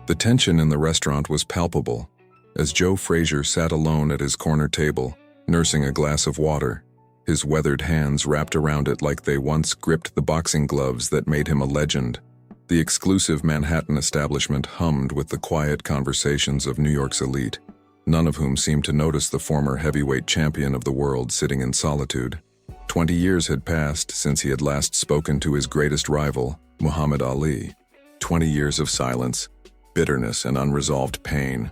The tension in the restaurant was palpable, as Joe Frazier sat alone at his corner table, nursing a glass of water, his weathered hands wrapped around it like they once gripped the boxing gloves that made him a legend. The exclusive Manhattan establishment hummed with the quiet conversations of New York's elite, none of whom seemed to notice the former heavyweight champion of the world sitting in solitude. 20 years had passed since he had last spoken to his greatest rival, Muhammad Ali. 20 years of silence, bitterness, and unresolved pain.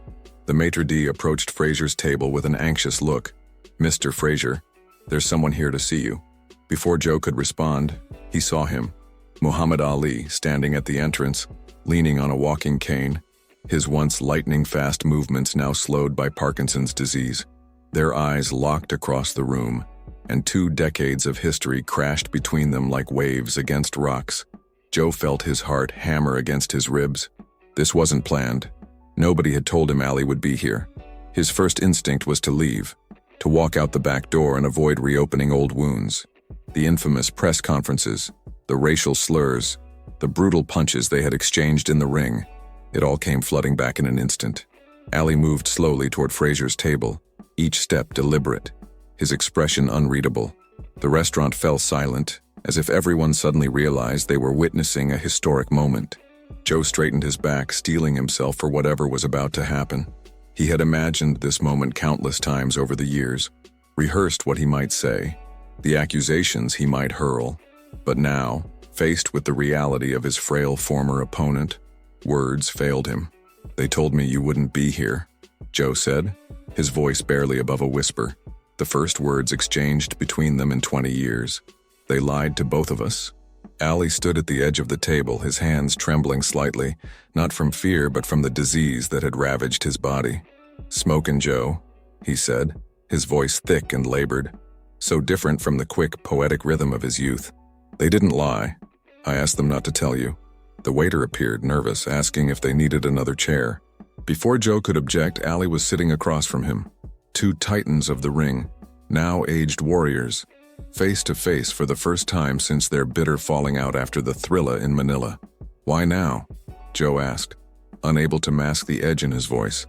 The maitre d' approached Frazier's table with an anxious look. "Mr. Frazier, there's someone here to see you." Before Joe could respond, he saw him, Muhammad Ali, standing at the entrance, leaning on a walking cane, his once lightning-fast movements now slowed by Parkinson's disease. Their eyes locked across the room, and 2 decades of history crashed between them like waves against rocks. Joe felt his heart hammer against his ribs. This wasn't planned. Nobody had told him Ali would be here. His first instinct was to leave, to walk out the back door and avoid reopening old wounds. The infamous press conferences, the racial slurs, the brutal punches they had exchanged in the ring, it all came flooding back in an instant. Ali moved slowly toward Frazier's table, each step deliberate, his expression unreadable. The restaurant fell silent, as if everyone suddenly realized they were witnessing a historic moment. Joe straightened his back, steeling himself for whatever was about to happen. He had imagined this moment countless times over the years, rehearsed what he might say, the accusations he might hurl. But now, faced with the reality of his frail former opponent, words failed him. "They told me you wouldn't be here," Joe said, his voice barely above a whisper. The first words exchanged between them in 20 years. "They lied to both of us." Ali stood at the edge of the table, his hands trembling slightly, not from fear but from the disease that had ravaged his body. "Smokin' Joe," he said, his voice thick and labored, so different from the quick, poetic rhythm of his youth. "They didn't lie. I asked them not to tell you." The waiter appeared, nervous, asking if they needed another chair. Before Joe could object, Ali was sitting across from him. 2 titans of the ring, now aged warriors, face to face for the first time since their bitter falling out after the Thrilla in Manila. "Why now?" Joe asked, unable to mask the edge in his voice.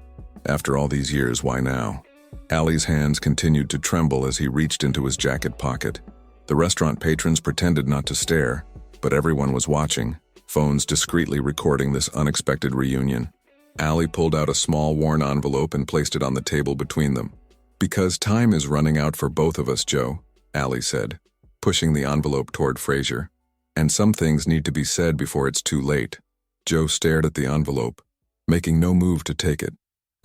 "After all these years, why now?" Ali's hands continued to tremble as he reached into his jacket pocket. The restaurant patrons pretended not to stare, but everyone was watching, phones discreetly recording this unexpected reunion. Ali pulled out a small worn envelope and placed it on the table between them. "Because time is running out for both of us, Joe," Ali said, pushing the envelope toward Frazier. "And some things need to be said before it's too late." Joe stared at the envelope, making no move to take it.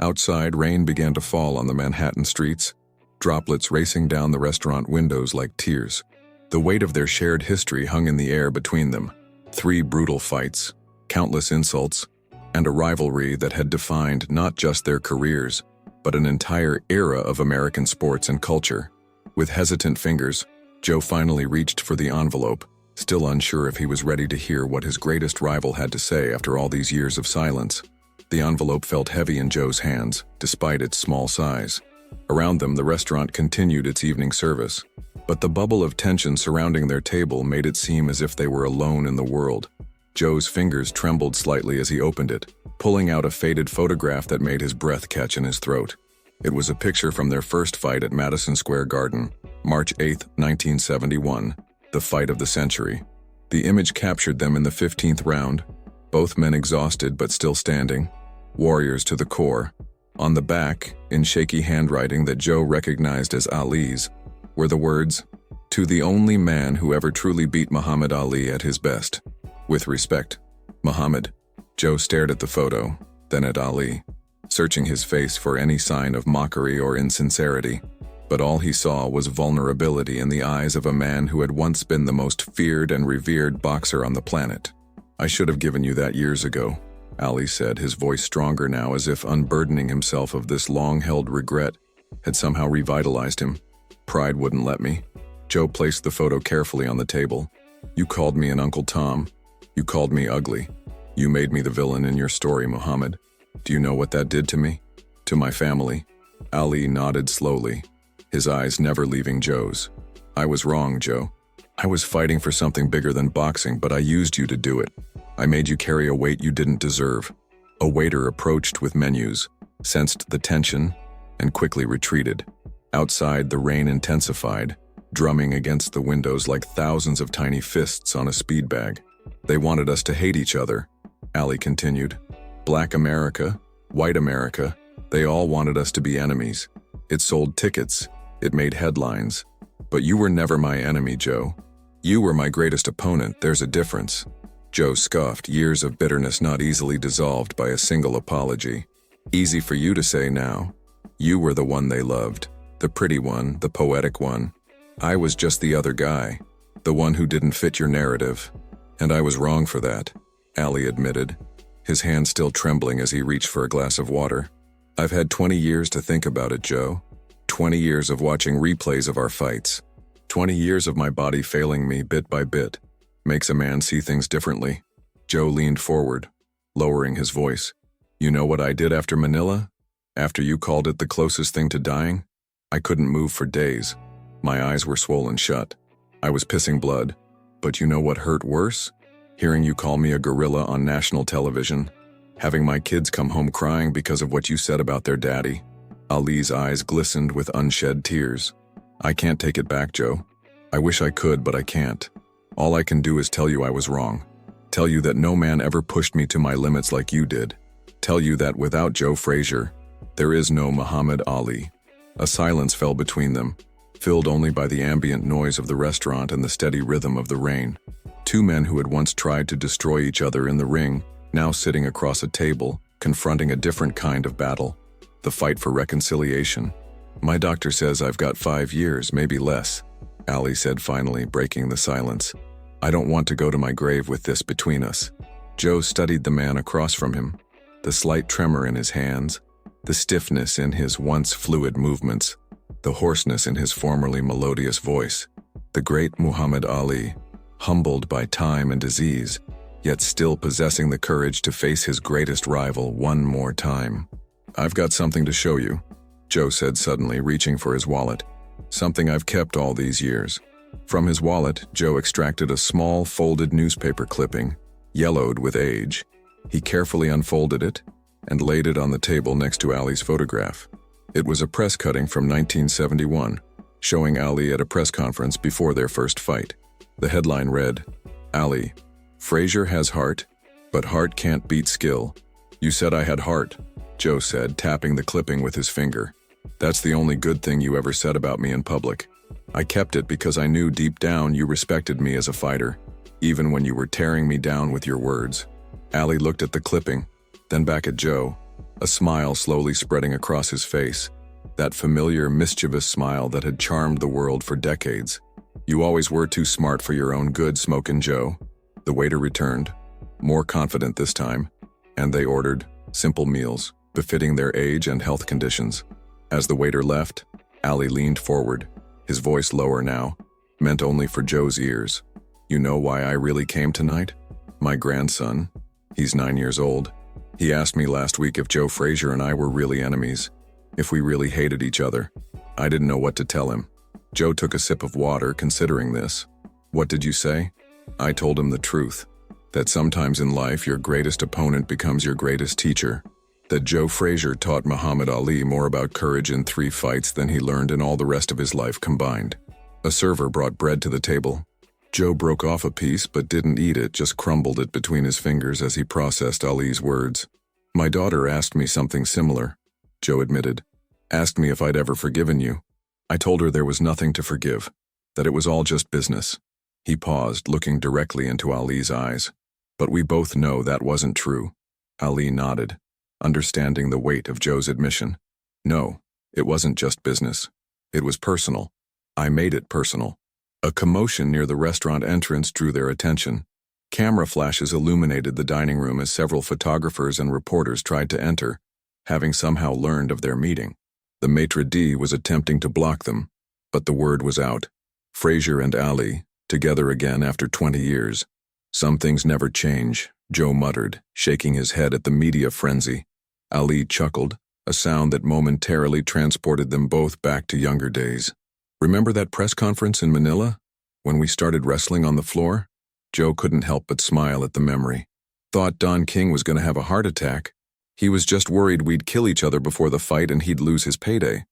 Outside, rain began to fall on the Manhattan streets, droplets racing down the restaurant windows like tears. The weight of their shared history hung in the air between them. 3 brutal fights, countless insults, and a rivalry that had defined not just their careers, but an entire era of American sports and culture. With hesitant fingers, Joe finally reached for the envelope, still unsure if he was ready to hear what his greatest rival had to say after all these years of silence. The envelope felt heavy in Joe's hands, despite its small size. Around them, the restaurant continued its evening service, but the bubble of tension surrounding their table made it seem as if they were alone in the world. Joe's fingers trembled slightly as he opened it, pulling out a faded photograph that made his breath catch in his throat. It was a picture from their first fight at Madison Square Garden, March 8, 1971, the fight of the century. The image captured them in the 15th round, both men exhausted but still standing, warriors to the core. On the back, in shaky handwriting that Joe recognized as Ali's, were the words, "To the only man who ever truly beat Muhammad Ali at his best. With respect, Muhammad." Joe stared at the photo, then at Ali, searching his face for any sign of mockery or insincerity. But all he saw was vulnerability in the eyes of a man who had once been the most feared and revered boxer on the planet. "I should have given you that years ago," Ali said, his voice stronger now, as if unburdening himself of this long-held regret had somehow revitalized him. "Pride wouldn't let me." Joe placed the photo carefully on the table. "You called me an Uncle Tom. You called me ugly. You made me the villain in your story, Muhammad. Do you know what that did to me? To my family?" Ali nodded slowly, his eyes never leaving Joe's. "I was wrong, Joe. I was fighting for something bigger than boxing, but I used you to do it. I made you carry a weight you didn't deserve. A waiter approached with menus, sensed the tension, and quickly retreated. Outside, the rain intensified, drumming against the windows like thousands of tiny fists on a speed bag. They wanted us to hate each other, Ali continued. Black America, white America, they all wanted us to be enemies. It sold tickets, it made headlines. But you were never my enemy, Joe. You were my greatest opponent, there's a difference. Joe scoffed, years of bitterness not easily dissolved by a single apology. Easy for you to say now. You were the one they loved, the pretty one, the poetic one. I was just the other guy, the one who didn't fit your narrative. And I was wrong for that, Ali admitted, his hand still trembling as he reached for a glass of water. I've had 20 years to think about it, Joe. 20 years of watching replays of our fights. 20 years of my body failing me bit by bit. Makes a man see things differently. Joe leaned forward, lowering his voice. You know what I did after Manila? After you called it the closest thing to dying? I couldn't move for days. My eyes were swollen shut. I was pissing blood. But you know what hurt worse? Hearing you call me a gorilla on national television. Having my kids come home crying because of what you said about their daddy. Ali's eyes glistened with unshed tears. I can't take it back, Joe. I wish I could, but I can't. All I can do is tell you I was wrong. Tell you that no man ever pushed me to my limits like you did. Tell you that without Joe Frazier, there is no Muhammad Ali. A silence fell between them, filled only by the ambient noise of the restaurant and the steady rhythm of the rain. Two men who had once tried to destroy each other in the ring, now sitting across a table, confronting a different kind of battle. The fight for reconciliation. My doctor says I've got 5 years, maybe less, Ali said finally, breaking the silence. I don't want to go to my grave with this between us. Joe studied the man across from him, the slight tremor in his hands, the stiffness in his once fluid movements, the hoarseness in his formerly melodious voice. The great Muhammad Ali, humbled by time and disease, yet still possessing the courage to face his greatest rival one more time. I've got something to show you, Joe said suddenly, reaching for his wallet. Something I've kept all these years. From his wallet, Joe extracted a small, folded newspaper clipping, yellowed with age. He carefully unfolded it and laid it on the table next to Ali's photograph. It was a press cutting from 1971, showing Ali at a press conference before their first fight. The headline read, Ali, Frazier has heart, but heart can't beat skill. You said I had heart, Joe said, tapping the clipping with his finger. That's the only good thing you ever said about me in public. I kept it because I knew deep down you respected me as a fighter, even when you were tearing me down with your words. Ali looked at the clipping, then back at Joe, a smile slowly spreading across his face, that familiar, mischievous smile that had charmed the world for decades. You always were too smart for your own good, Smokin' Joe. The waiter returned, more confident this time, and they ordered simple meals, befitting their age and health conditions. As the waiter left, Ali leaned forward, his voice lower now, meant only for Joe's ears. You know why I really came tonight? My grandson, he's 9 years old. He asked me last week if Joe Frazier and I were really enemies, if we really hated each other. I didn't know what to tell him. Joe took a sip of water, considering this. What did you say? I told him the truth, that sometimes in life your greatest opponent becomes your greatest teacher, that Joe Frazier taught Muhammad Ali more about courage in 3 fights than he learned in all the rest of his life combined. A server brought bread to the table. Joe broke off a piece but didn't eat it, just crumbled it between his fingers as he processed Ali's words. My daughter asked me something similar, Joe admitted. Asked me if I'd ever forgiven you. I told her there was nothing to forgive, that it was all just business. He paused, looking directly into Ali's eyes. But we both know that wasn't true. Ali nodded, understanding the weight of Joe's admission. No, it wasn't just business. It was personal. I made it personal. A commotion near the restaurant entrance drew their attention. Camera flashes illuminated the dining room as several photographers and reporters tried to enter, having somehow learned of their meeting. The maitre d' was attempting to block them, but the word was out. Frazier and Ali, together again after 20 years. Some things never change, Joe muttered, shaking his head at the media frenzy. Ali chuckled, a sound that momentarily transported them both back to younger days. Remember that press conference in Manila, when we started wrestling on the floor? Joe couldn't help but smile at the memory. Thought Don King was going to have a heart attack. He was just worried we'd kill each other before the fight and he'd lose his payday,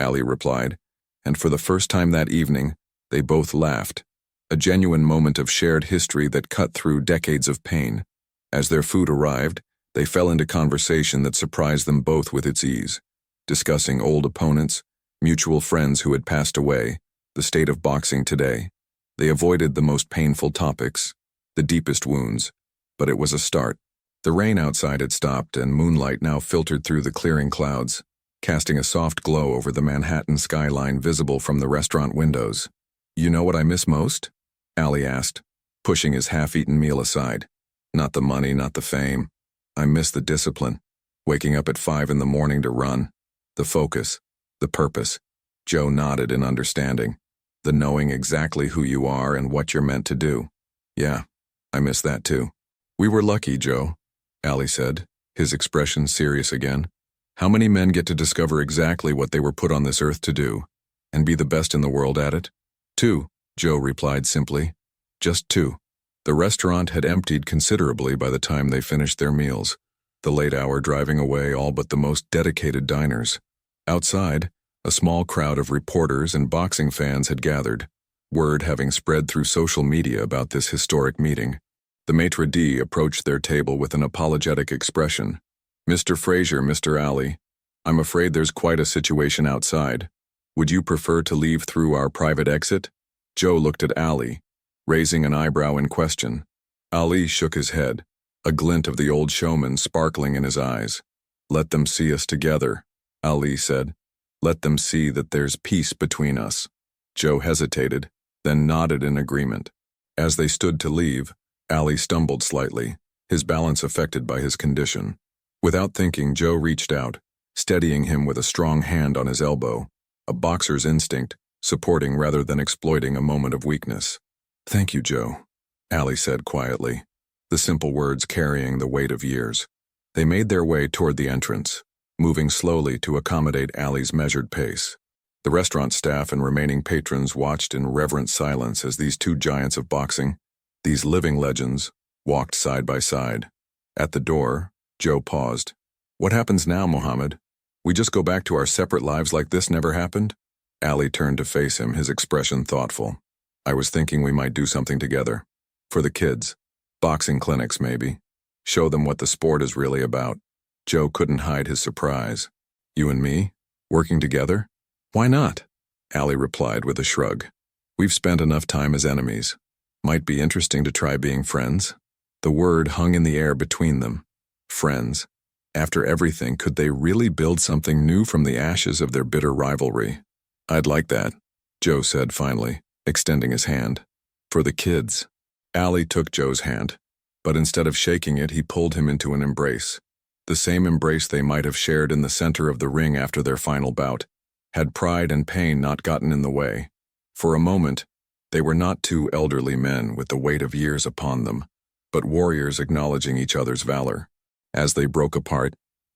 Ali replied, and for the first time that evening, they both laughed, a genuine moment of shared history that cut through decades of pain. As their food arrived, they fell into conversation that surprised them both with its ease, discussing old opponents, mutual friends who had passed away, the state of boxing today. They avoided the most painful topics, the deepest wounds, but it was a start. The rain outside had stopped and moonlight now filtered through the clearing clouds, casting a soft glow over the Manhattan skyline visible from the restaurant windows. "You know what I miss most?" Ali asked, pushing his half-eaten meal aside. "Not the money, not the fame. I miss the discipline, waking up at 5 in the morning to run. The focus, the purpose." Joe nodded in understanding. "The knowing exactly who you are and what you're meant to do. Yeah, I miss that too." "We were lucky, Joe," Ali said, his expression serious again. "How many men get to discover exactly what they were put on this earth to do, and be the best in the world at it?" "Two," Joe replied simply. "Just two." The restaurant had emptied considerably by the time they finished their meals, the late hour driving away all but the most dedicated diners. Outside, a small crowd of reporters and boxing fans had gathered, word having spread through social media about this historic meeting. The maitre d' approached their table with an apologetic expression. "Mr. Frazier, Mr. Ali, I'm afraid there's quite a situation outside. Would you prefer to leave through our private exit?" Joe looked at Ali, raising an eyebrow in question. Ali shook his head, a glint of the old showman sparkling in his eyes. "Let them see us together," Ali said. "Let them see that there's peace between us." Joe hesitated, then nodded in agreement. As they stood to leave, Ali stumbled slightly, his balance affected by his condition. Without thinking, Joe reached out, steadying him with a strong hand on his elbow, a boxer's instinct, supporting rather than exploiting a moment of weakness. "Thank you, Joe," Ali said quietly, the simple words carrying the weight of years. They made their way toward the entrance, moving slowly to accommodate Ali's measured pace. The restaurant staff and remaining patrons watched in reverent silence as these two giants of boxing, these living legends, walked side by side. At the door, Joe paused. "What happens now, Mohammed? We just go back to our separate lives like this never happened?" Ali turned to face him, his expression thoughtful. "I was thinking we might do something together. For the kids. Boxing clinics, maybe. Show them what the sport is really about." Joe couldn't hide his surprise. "You and me? Working together?" "Why not?" Ali replied with a shrug. "We've spent enough time as enemies. Might be interesting to try being friends." The word hung in the air between them. Friends. After everything, could they really build something new from the ashes of their bitter rivalry? "I'd like that," Joe said finally, extending his hand. "For the kids." Ali took Joe's hand, but instead of shaking it, he pulled him into an embrace. The same embrace they might have shared in the center of the ring after their final bout, had pride and pain not gotten in the way. For a moment, they were not two elderly men with the weight of years upon them, but warriors acknowledging each other's valor. As they broke apart,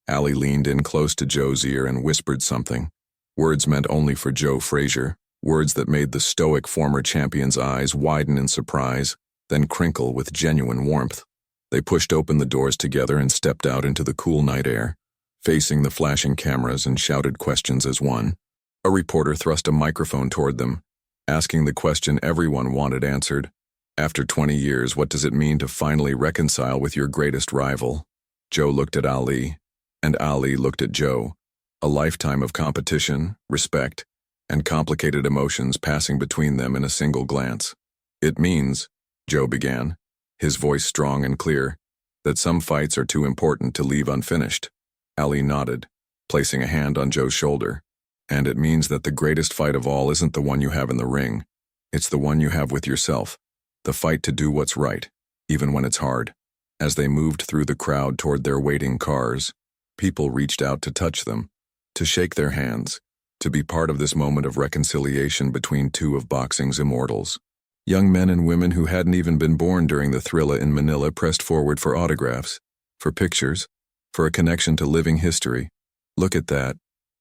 Ali leaned in close to Joe's ear and whispered something. Words meant only for Joe Frazier, words that made the stoic former champion's eyes widen in surprise, then crinkle with genuine warmth. They pushed open the doors together and stepped out into the cool night air, facing the flashing cameras and shouted questions as one. A reporter thrust a microphone toward them, asking the question everyone wanted answered. "After 20 years, what does it mean to finally reconcile with your greatest rival?" Joe looked at Ali, and Ali looked at Joe. A lifetime of competition, respect, and complicated emotions passing between them in a single glance. "It means," Joe began, his voice strong and clear, "that some fights are too important to leave unfinished." Ali nodded, placing a hand on Joe's shoulder. "And it means that the greatest fight of all isn't the one you have in the ring. It's the one you have with yourself. The fight to do what's right, even when it's hard." As they moved through the crowd toward their waiting cars, people reached out to touch them, to shake their hands, to be part of this moment of reconciliation between two of boxing's immortals. Young men and women who hadn't even been born during the thrilla in Manila pressed forward for autographs, for pictures, for a connection to living history. "Look at that,"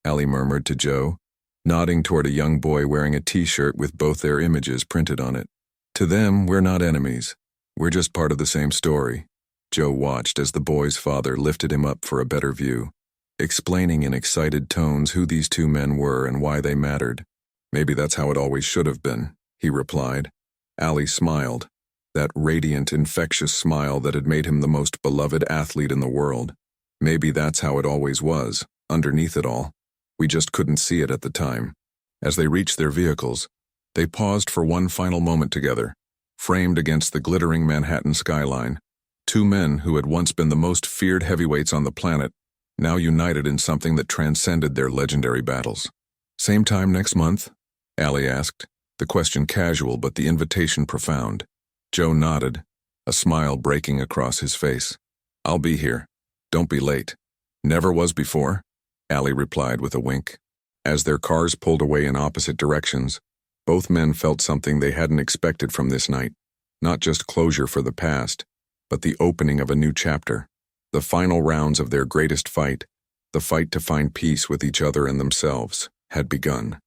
Ali murmured to Joe, nodding toward a young boy wearing a t-shirt with both their images printed on it. "To them, we're not enemies. We're just part of the same story." Joe watched as the boy's father lifted him up for a better view, explaining in excited tones who these two men were and why they mattered. "Maybe that's how it always should have been," he replied. Allie smiled, that radiant, infectious smile that had made him the most beloved athlete in the world. "Maybe that's how it always was, underneath it all. We just couldn't see it at the time." As they reached their vehicles, they paused for one final moment together, framed against the glittering Manhattan skyline. Two men who had once been the most feared heavyweights on the planet, now united in something that transcended their legendary battles. "Same time next month?" Allie asked, the question casual but the invitation profound. Joe nodded, a smile breaking across his face. "I'll be here. Don't be late." "Never was before," Allie replied with a wink. As their cars pulled away in opposite directions, both men felt something they hadn't expected from this night. Not just closure for the past, but the opening of a new chapter. The final rounds of their greatest fight, the fight to find peace with each other and themselves, had begun.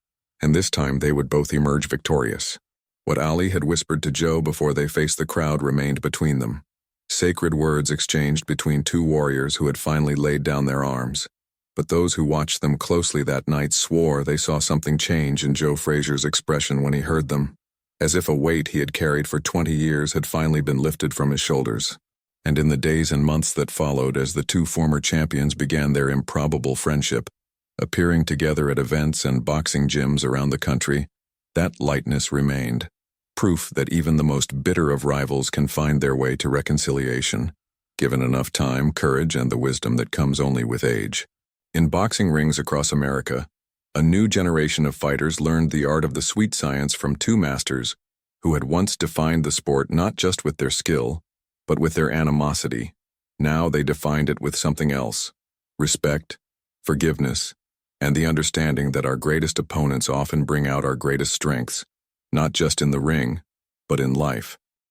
And this time they would both emerge victorious. What Allie had whispered to Joe before they faced the crowd remained between them. Sacred words exchanged between two warriors who had finally laid down their arms. But those who watched them closely that night swore they saw something change in Joe Frazier's expression when he heard them, as if a weight he had carried for 20 years had finally been lifted from his shoulders. And in the days and months that followed as the two former champions began their improbable friendship, appearing together at events and boxing gyms around the country, that lightness remained. Proof that even the most bitter of rivals can find their way to reconciliation, given enough time, courage, and the wisdom that comes only with age. In boxing rings across America, a new generation of fighters learned the art of the sweet science from two masters who had once defined the sport not just with their skill, but with their animosity. Now they defined it with something else: respect, forgiveness, and the understanding that our greatest opponents often bring out our greatest strengths, not just in the ring, but in life.